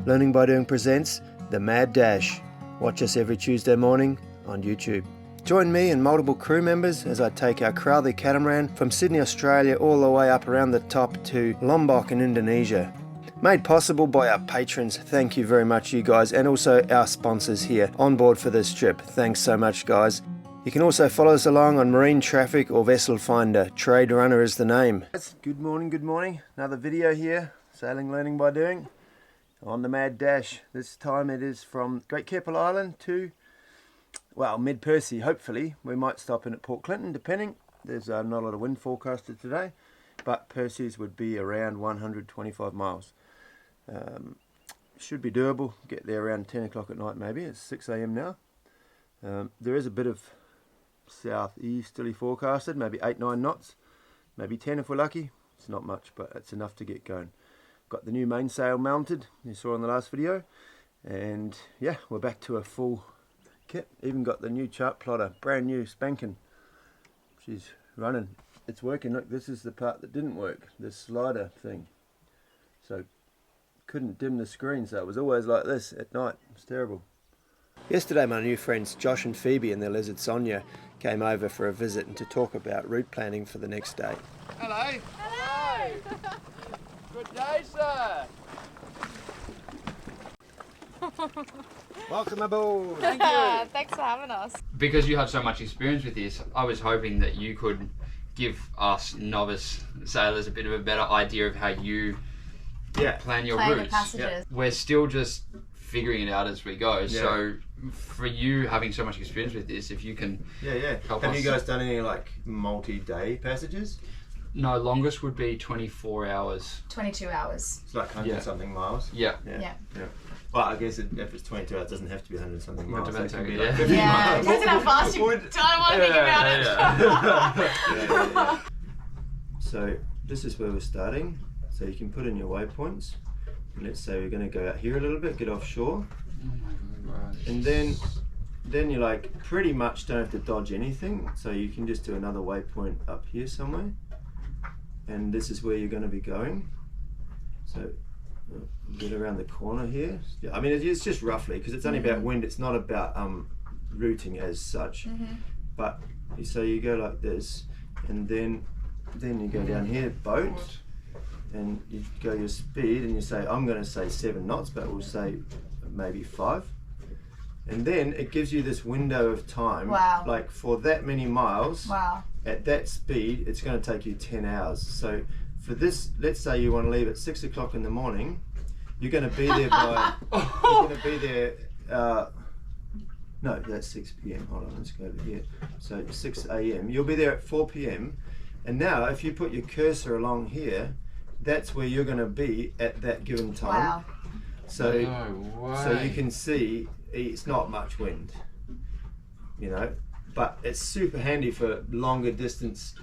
Learning by Doing presents The Mad Dash. Watch us every Tuesday morning on YouTube. Join me and multiple crew members as I take our Crowley catamaran from Sydney, Australia all the way up around the top to Lombok in Indonesia. Made possible by our patrons. Thank you very much, you guys, and also our sponsors here on board for this trip. Thanks so much, guys. You can also follow us along on Marine Traffic or Vessel Finder. Trade Runner is the name. Good morning, good morning. Another video here, Sailing Learning by Doing, on the Mad Dash. This time it is from Great Keppel Island to, well, Mid Percy, hopefully. We might stop in at Port Clinton, depending. There's not a lot of wind forecasted today, but Percy's would be around 125 miles. Should be doable. Get there around 10 o'clock at night maybe. It's 6 a.m. now. There is a bit of southeasterly forecasted, maybe 8-9 knots, maybe 10 if we're lucky. It's not much, but it's enough to get going. Got the new mainsail mounted, you saw in the last video, and yeah, we're back to a full kit. Even got the new chart plotter, brand new spanking. She's running, it's working. Look, this is the part that didn't work, this slider thing. So couldn't dim the screen, so it was always like this at night. It's terrible. Yesterday my new friends Josh and Phoebe and their lizard Sonia came over for a visit and to talk about route planning for the next day. Hello. Hello. Good day, sir. Welcome aboard. Thank you. Thanks for having us. Because you have so much experience with this, I was hoping that you could give us novice sailors a bit of a better idea of how you plan your routes. The passages. We're still just figuring it out as we go, so for you having so much experience with this, if you can help us. Have you guys done any like multi-day passages? No, longest would be 24 hours. 22 hours. It's like 100 something miles. Yeah. Well, I guess if it's 22 hours, it doesn't have to be 100 something miles. Depends It can how be you- like 50 Yeah, miles. it depends on how fast you don't want to think about it. So this is where we're starting. So you can put in your waypoints. Let's say we're going to go out here a little bit, get offshore, and then you like pretty much don't have to dodge anything. So you can just do another waypoint up here somewhere, and this is where you're going to be going. So get around the corner here. Yeah, I mean it's just roughly because it's only about wind. It's not about routing as such. But so you go like this, and then you go down here, boat. And you go your speed and you say, I'm going to say 7 knots, but we'll say maybe 5. And then it gives you this window of time, like for that many miles, at that speed, it's going to take you 10 hours. So for this, let's say you want to leave at 6 o'clock in the morning, you're going to be there by, you're going to be there, no, that's 6 p.m. Hold on, let's go over here. So 6 a.m. You'll be there at 4 p.m. And now if you put your cursor along here, that's where you're going to be at that given time. So you can see it's not much wind, you know, but it's super handy for longer distance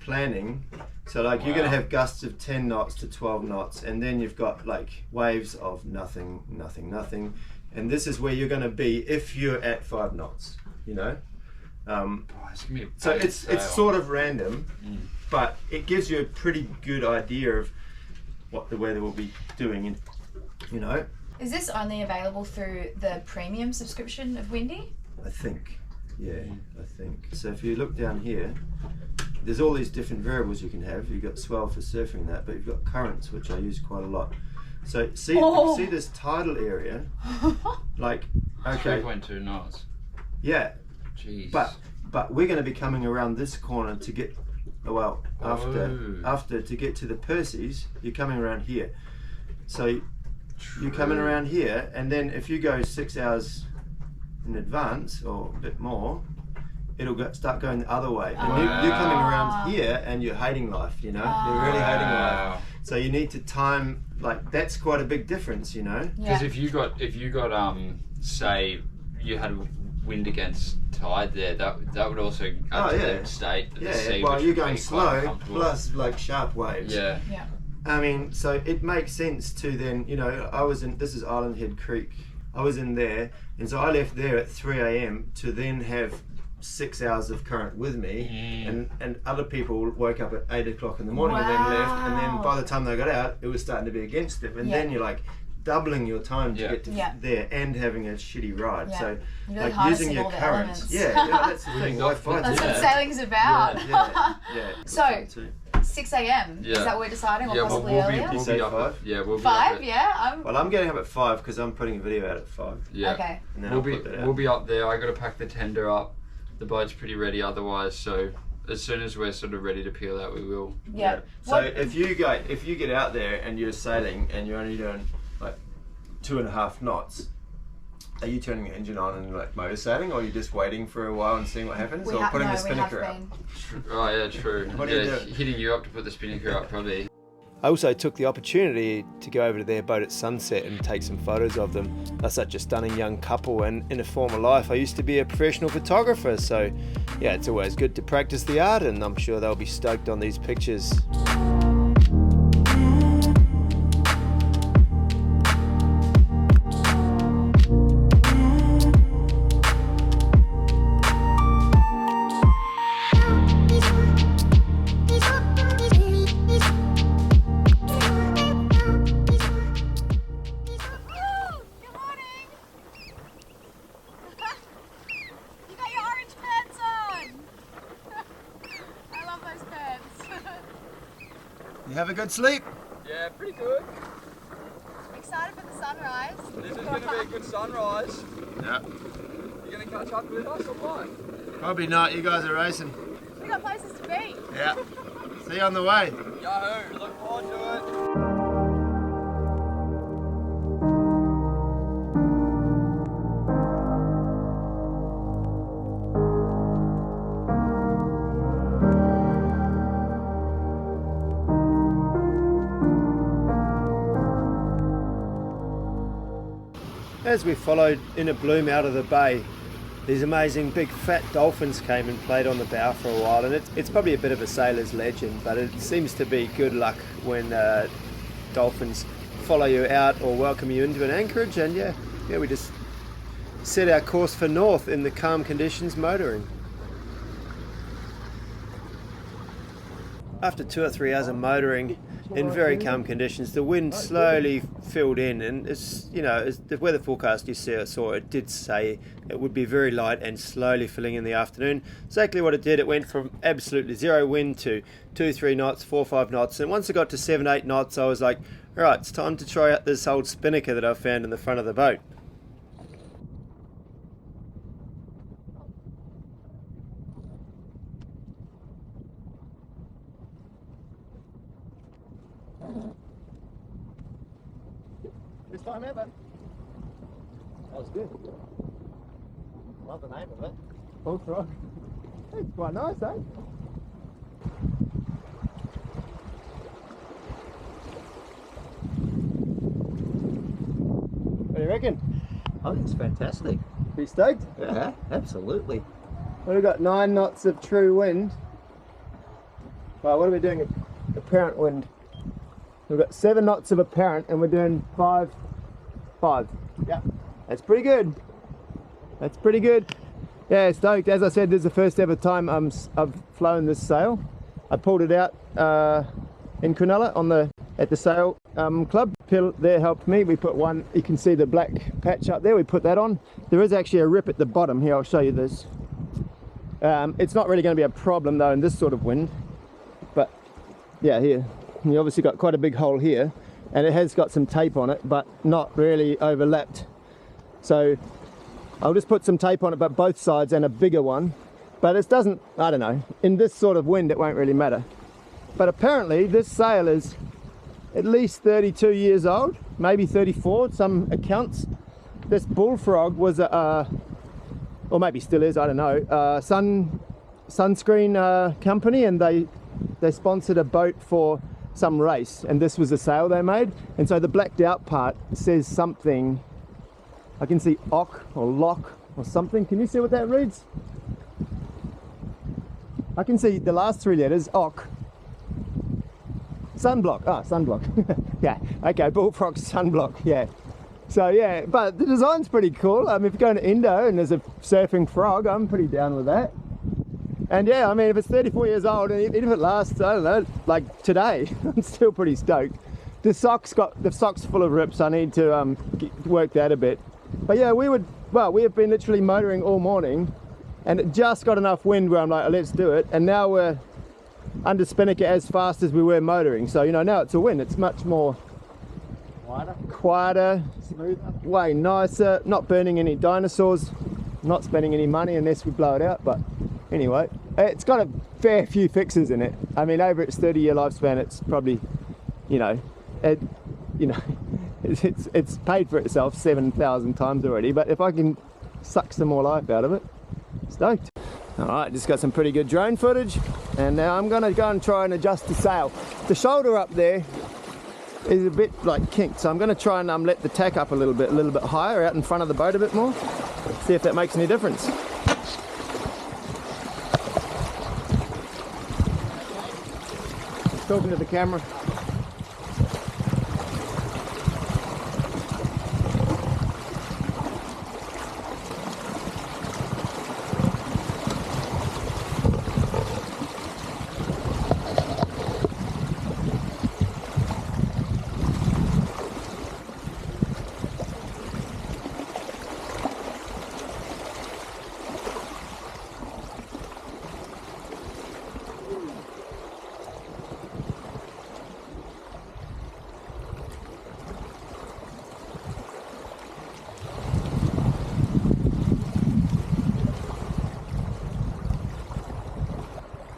planning. So like you're going to have gusts of 10 knots to 12 knots, and then you've got like waves of nothing, and this is where you're going to be if you're at 5 knots, you know. So it's sort of random, but it gives you a pretty good idea of what the weather will be doing, you know. Is this only available through the premium subscription of Windy? I think, I think. So if you look down here, there's all these different variables you can have. You've got swell for surfing that, but you've got currents, which I use quite a lot. So see this tidal area, like, okay. 3.2 knots. Yeah. Jeez. But we're going to be coming around this corner to get, after to get to the Percy's, you're coming around here. So you're coming around here, and then if you go 6 hours in advance or a bit more, it'll start going the other way. And you're coming around here, and you're hating life. You know, you're really hating life. So you need to time, like that's quite a big difference, you know. Because if you got say you had wind against tide there, that would also add to the state of the sea. Well, you're going slow plus like sharp waves. Yeah. I mean, so it makes sense to then, you know, this is Island Head Creek. I was in there, and so I left there at 3 a.m. to then have 6 hours of current with me, and other people woke up at 8 o'clock in the morning and then left, and then by the time they got out, it was starting to be against them, and then you're like, doubling your time to get to Yeah. there and having a shitty ride. Yeah. So You're really like harnessing using your all the currents. elements. Yeah, that's the thing. Why fight That's it? what sailing's about. Yeah. So, 6 a.m. Yeah. Is that what we're deciding, or possibly we'll earlier? be Say up 5? at, we'll be 5, up at, yeah. Well, I'm getting up at 5 because I'm putting a video out at 5. yeah. Okay. And then We'll I'll be put that out. we'll be up there. I got to pack the tender up. The boat's pretty ready otherwise, so as soon as we're sort of ready to peel out, we will. Yeah. So if you get out there and you're sailing and you're only doing like 2.5 knots, are you turning the engine on and like motor sailing, or are you just waiting for a while and seeing what happens, or putting the Spinnaker out? Oh yeah, true. What do you do? Hitting you up to put the Spinnaker up probably. I also took the opportunity to go over to their boat at sunset and take some photos of them. They're such a stunning young couple, and in a former life I used to be a professional photographer, so yeah, it's always good to practice the art, and I'm sure they'll be stoked on these pictures. You have a good sleep? Yeah, pretty good. Excited for the sunrise. This is going to be a good sunrise. Yeah. You going to catch up with us or what? Probably not. You guys are racing. We got places to be. Yeah. See you on the way. Yahoo! Look forward to it. As we followed in a bloom out of the bay, these amazing big fat dolphins came and played on the bow for a while, and it's probably a bit of a sailor's legend, but it seems to be good luck when dolphins follow you out or welcome you into an anchorage. And yeah, we just set our course for north in the calm conditions motoring. After 2 or 3 hours of motoring in very calm conditions, the wind slowly filled in, and as the weather forecast you saw, it did say it would be very light and slowly filling in the afternoon. Exactly what it did. It went from absolutely zero wind to 2-3 knots, 4-5 knots, and once it got to 7-8 knots, I was like, all right, it's time to try out this old Spinnaker that I found in the front of the boat. First time ever. That was good. Love the name of it. Bullfrog. It's quite nice, eh? What do you reckon? I think it's fantastic. Be stoked? Yeah, absolutely. Well, we've got 9 knots of true wind. Well, what are we doing? Apparent wind. We've got 7 knots of apparent, and we're doing 5. Yeah, that's pretty good. That's pretty good. Yeah, stoked. As I said, this is the first ever time I've flown this sail. I pulled it out in Cronulla at the sail club. Phil there helped me. We put one. You can see the black patch up there. We put that on. There is actually a rip at the bottom here. I'll show you this. It's not really going to be a problem though in this sort of wind. But yeah, here you obviously got quite a big hole here, and it has got some tape on it, but not really overlapped. So I'll just put some tape on it, but both sides, and a bigger one. But it doesn't, I don't know, in this sort of wind it won't really matter. But apparently this sail is at least 32 years old, maybe 34, some accounts. This Bullfrog was or maybe still is, I don't know, sunscreen company, and they sponsored a boat for some race, and this was the sail they made. And so the blacked out part says something, I can see OC or LOC or something. Can you see what that reads? I can see the last 3 letters, OC. Sunblock, sunblock. Yeah, okay, Bullfrog sunblock, yeah. So yeah, but the design's pretty cool. If you're going to Indo and there's a surfing frog, I'm pretty down with that. And yeah, I mean, if it's 34 years old, and even if it lasts, I don't know, like today, I'm still pretty stoked. the sock's full of rips. I need to work that a bit. But yeah, we have been literally motoring all morning, and it just got enough wind where I'm like, oh, let's do it. And now we're under Spinnaker as fast as we were motoring. So, you know, now it's a win. It's much more quieter, smoother, way nicer, not burning any dinosaurs, not spending any money unless we blow it out. But anyway, it's got a fair few fixes in it. I mean, over its 30-year lifespan, it's probably, it's paid for itself 7,000 times already. But if I can suck some more life out of it, stoked. All right, just got some pretty good drone footage, and now I'm gonna go and try and adjust the sail. The shoulder up there is a bit like kinked, so I'm gonna try and let the tack up a little bit higher out in front of the boat a bit more. See if that makes any difference. Talking to the camera.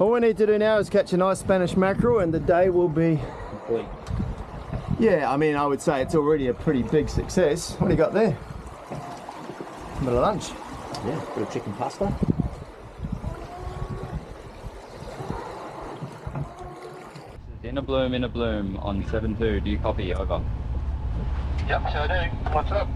All we need to do now is catch a nice Spanish mackerel and the day will be complete. Yeah, I mean, I would say it's already a pretty big success. What do you got there? A bit of lunch. Yeah, a bit of chicken pasta. In a bloom on 7-2. Do you copy? Over. Yep, sure do. What's up?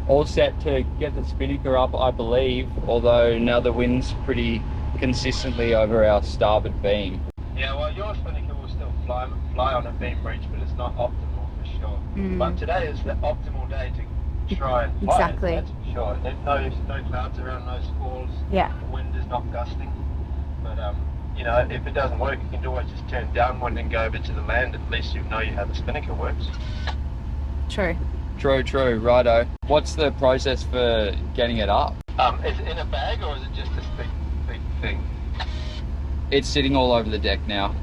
All set to get the Spinnaker up, I believe, although now the wind's pretty consistently over our starboard beam. Yeah, well, your Spinnaker will still fly on a beam breach, but it's not optimal for sure. But today is the optimal day to try and fly Exactly. it, that's for sure. There's no clouds around, no squalls. Yeah. The wind is not gusting. But, if it doesn't work, you can always just turn downwind and go over to the land. At least you know how the Spinnaker works. True. True, righto. What's the process for getting it up? Is it in a bag or is it just this big thing? It's sitting all over the deck now.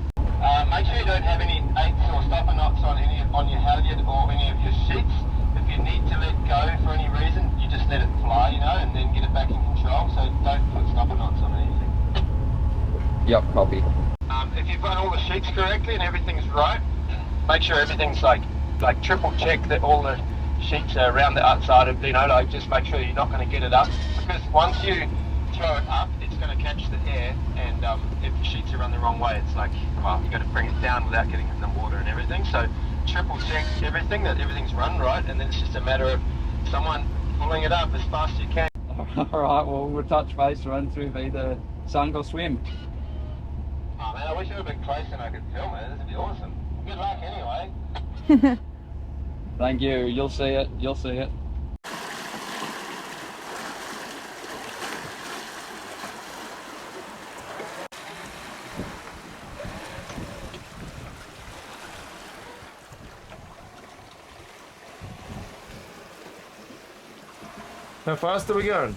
Make sure you don't have any eights or stopper knots on your halyard or any of your sheets. If you need to let go for any reason, you just let it fly, and then get it back in control. So don't put stopper knots on anything. Yep, copy. If you've run all the sheets correctly and everything's right, make sure everything's like triple check that all the sheets are around the outside of, just make sure you're not going to get it up, because once you throw it up, it's going to catch the air, and if the sheets are run the wrong way, it's like, well, you've got to bring it down without getting in the water and everything. So triple check everything, that everything's run right, and then it's just a matter of someone pulling it up as fast as you can. Alright, well, we'll touch base, run through either sunk or swim. Oh man, I wish I would have been close and I could film it. This would be awesome. Good luck anyway. Thank you, you'll see it. How fast are we going?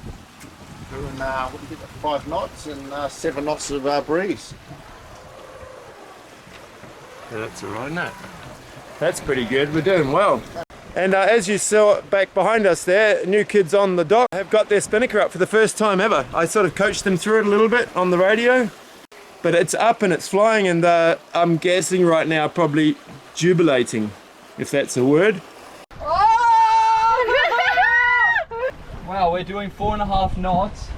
Doing 5 knots and 7 knots of breeze. Yeah, that's alright, isn't it? That's pretty good, we're doing well. And as you saw back behind us there, new kids on the dock have got their Spinnaker up for the first time ever. I sort of coached them through it a little bit on the radio, but it's up and it's flying, and I'm guessing right now probably jubilating, if that's a word. Wow, we're doing 4.5 knots.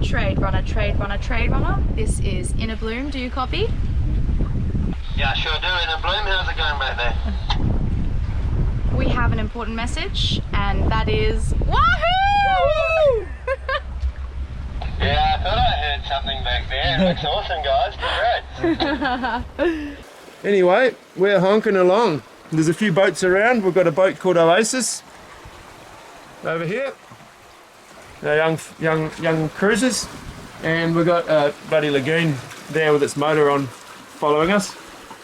Trade runner. This is In a Bloom. Do you copy? Yeah, sure do. In a Bloom, how's it going back there? We have an important message, and that is wahoo! Yeah, I thought I heard something back there. It looks awesome, guys. Great. Anyway, we're honking along. There's a few boats around. We've got a boat called Oasis over here. They're young cruisers, and we've got a bloody lagoon there with its motor on following us,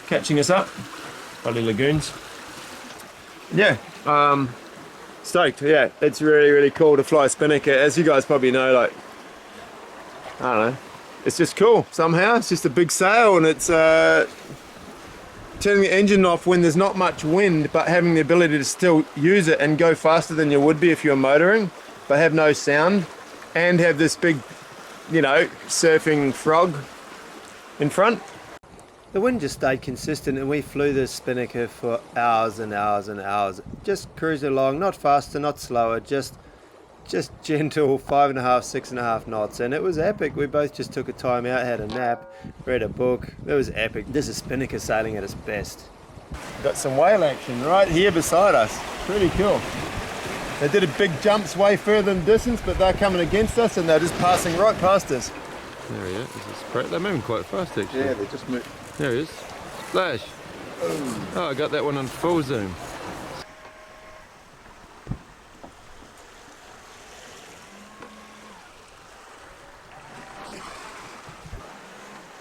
catching us up. Bloody lagoons. Yeah, stoked. Yeah, it's really, really cool to fly a Spinnaker. As you guys probably know, like, I don't know, it's just cool somehow. It's just a big sail, and it's turning the engine off when there's not much wind, but having the ability to still use it and go faster than you would be if you were motoring, but have no sound, and have this big, you know, surfing frog in front. The wind just stayed consistent, and we flew this Spinnaker for hours and hours and hours. Just cruising along, not faster, not slower, just gentle 5.5, 6.5 knots, and it was epic. We both just took a time out, had a nap, read a book. It was epic. This is Spinnaker sailing at its best. Got some whale action right here beside us. Pretty cool. They did a big jumps way further than distance, but they're coming against us and they're just passing right past us. There he is. This is great. They're moving quite fast actually. Yeah, they just moved. There he is. Splash. Oh, I got that one on full zoom.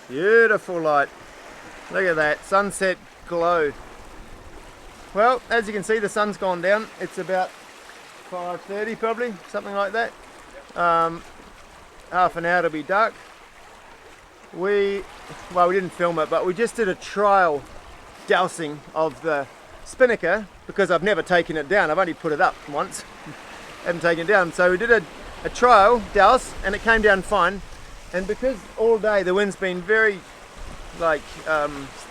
Beautiful light. Look at that sunset glow. Well, as you can see, the sun's gone down. It's about 5:30 probably, something like that. Half an hour to be dark. We didn't film it, but we just did a trial dousing of the Spinnaker because I've never taken it down. I've only put it up once. Haven't taken it down. So we did a trial douse and it came down fine. And because all day the wind's been very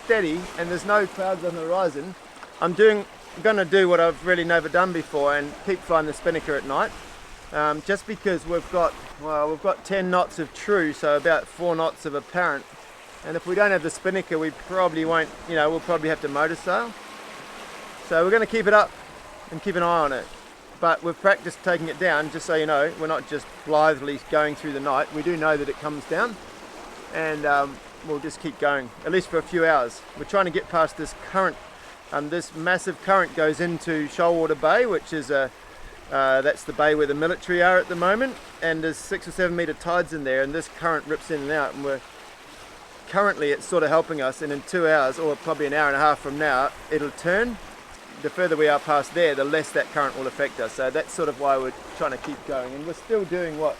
steady and there's no clouds on the horizon, I'm gonna do what I've really never done before and keep flying the Spinnaker at night. Just because we've got 10 knots of true, so about 4 knots of apparent. And if we don't have the Spinnaker, we probably won't, we'll probably have to motor sail. So we're gonna keep it up and keep an eye on it. But we've practiced taking it down, just so you know, we're not just blithely going through the night. We do know that it comes down, and we'll just keep going, at least for a few hours. We're trying to get past this current. This massive current goes into Shoalwater Bay, which is that's the bay where the military are at the moment, and there's 6 or 7 meter tides in there, and this current rips in and out, and currently it's sort of helping us, and in 2 hours, or probably an hour and a half from now, it'll turn. The further we are past there, the less that current will affect us. So that's sort of why we're trying to keep going. And we're still doing what,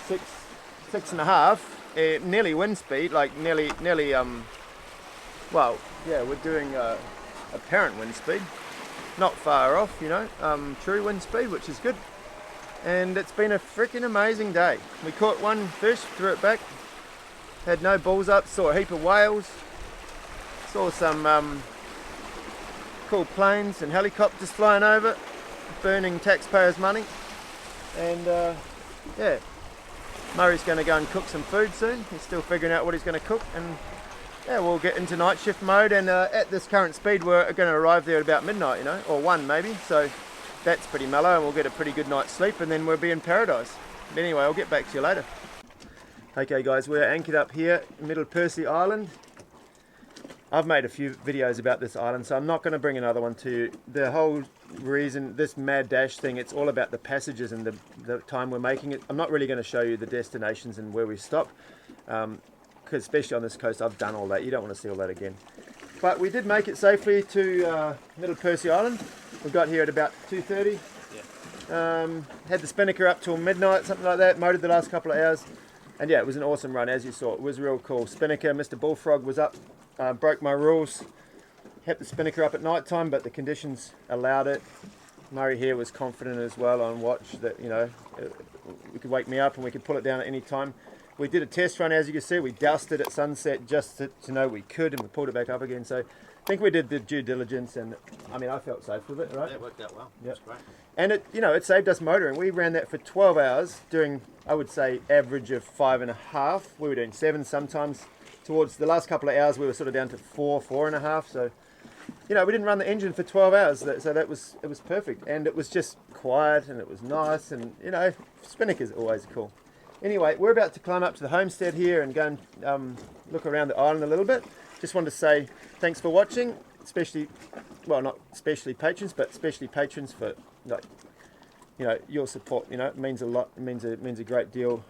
6.5, nearly wind speed, like nearly, we're doing apparent wind speed, not far off, true wind speed, which is good. And it's been a freaking amazing day. We caught one fish, threw it back, had no balls up, saw a heap of whales, saw some cool planes and helicopters flying over, burning taxpayers' money. And Murray's going to go and cook some food soon. He's still figuring out what he's going to cook, and we'll get into night shift mode. And at this current speed, we're going to arrive there at about midnight, or 1 maybe. So that's pretty mellow, and we'll get a pretty good night's sleep, and then we'll be in paradise. But anyway, I'll get back to you later. Okay, guys, we're anchored up here, Mid Percy Island. I've made a few videos about this island, so I'm not going to bring another one to you. The whole reason, this mad dash thing, it's all about the passages and the time we're making it. I'm not really going to show you the destinations and where we stop, because especially on this coast, I've done all that. You don't want to see all that again. But we did make it safely to Mid Percy Island. We got here at about 2:30. Had the Spinnaker up till midnight, something like that. Motored the last couple of hours. And yeah, it was an awesome run, as you saw. It was real cool. Spinnaker, Mr. Bullfrog was up. Broke my rules, had the Spinnaker up at night time, but the conditions allowed it. Murray here was confident as well on watch that, we could wake me up and we could pull it down at any time. We did a test run, as you can see. We doused it at sunset just to know we could, and we pulled it back up again. So I think we did the due diligence, and I felt safe with it, right? Yeah, it worked out well. Yep. That's great. And it saved us motoring. We ran that for 12 hours, doing, I would say, average of 5.5. We were doing 7 sometimes. Towards the last couple of hours, we were sort of down to 4.5. So, we didn't run the engine for 12 hours. So it was perfect. And it was just quiet, and it was nice. And, Spinnaker's always cool. Anyway, we're about to climb up to the homestead here and go and look around the island a little bit. Just wanted to say thanks for watching, especially, well, not especially patrons, but especially patrons for, your support. It means a lot. It means a great deal.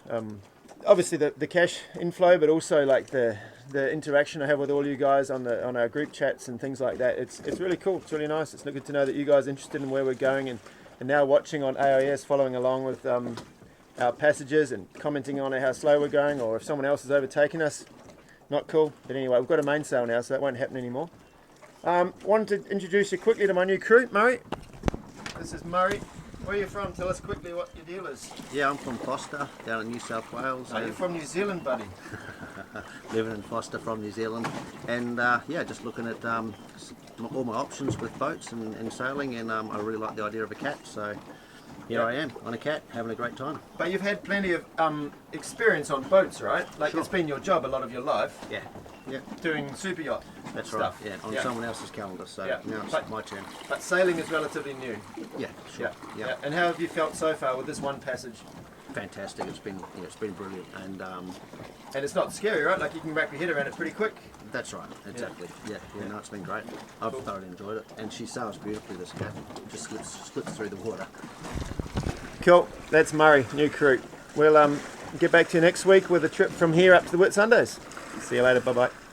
obviously the cash inflow, but also like the interaction I have with all you guys on our group chats and things like that. It's really cool. It's really nice. It's good to know that you guys are interested in where we're going and now watching on AIS, following along with our passages and commenting on how slow we're going, or if someone else is overtaking us. Not cool. But anyway, we've got a mainsail now, so that won't happen anymore. Wanted to introduce you quickly to my new crew, Murray. This is Murray. Where are you from? Tell us quickly what your deal is. Yeah, I'm from Foster, down in New South Wales. Are you from New Zealand, buddy? Living in Foster from New Zealand. And yeah, just looking at all my options with boats and sailing, and I really like the idea of a cat, so here I am on a cat, having a great time. But you've had plenty of experience on boats, right? Like Sure. It's been your job a lot of your life. Yeah, yeah, Doing super yacht that's stuff. right. Yeah, on someone else's calendar, so Yeah. now it's But- my turn. But sailing is relatively new. Yeah, sure. Yeah. And how have you felt so far with this one passage? Fantastic. It's been brilliant, and And it's not scary, right? Like you can wrap your head around it pretty quick. that's right. Exactly. Yeah. No, it's been great. I've thoroughly enjoyed it, and she sails beautifully. This cat just slips through the water. Cool. That's Murray, new crew. We'll get back to you next week with a trip from here up to the Whitsundays. See you later. Bye bye.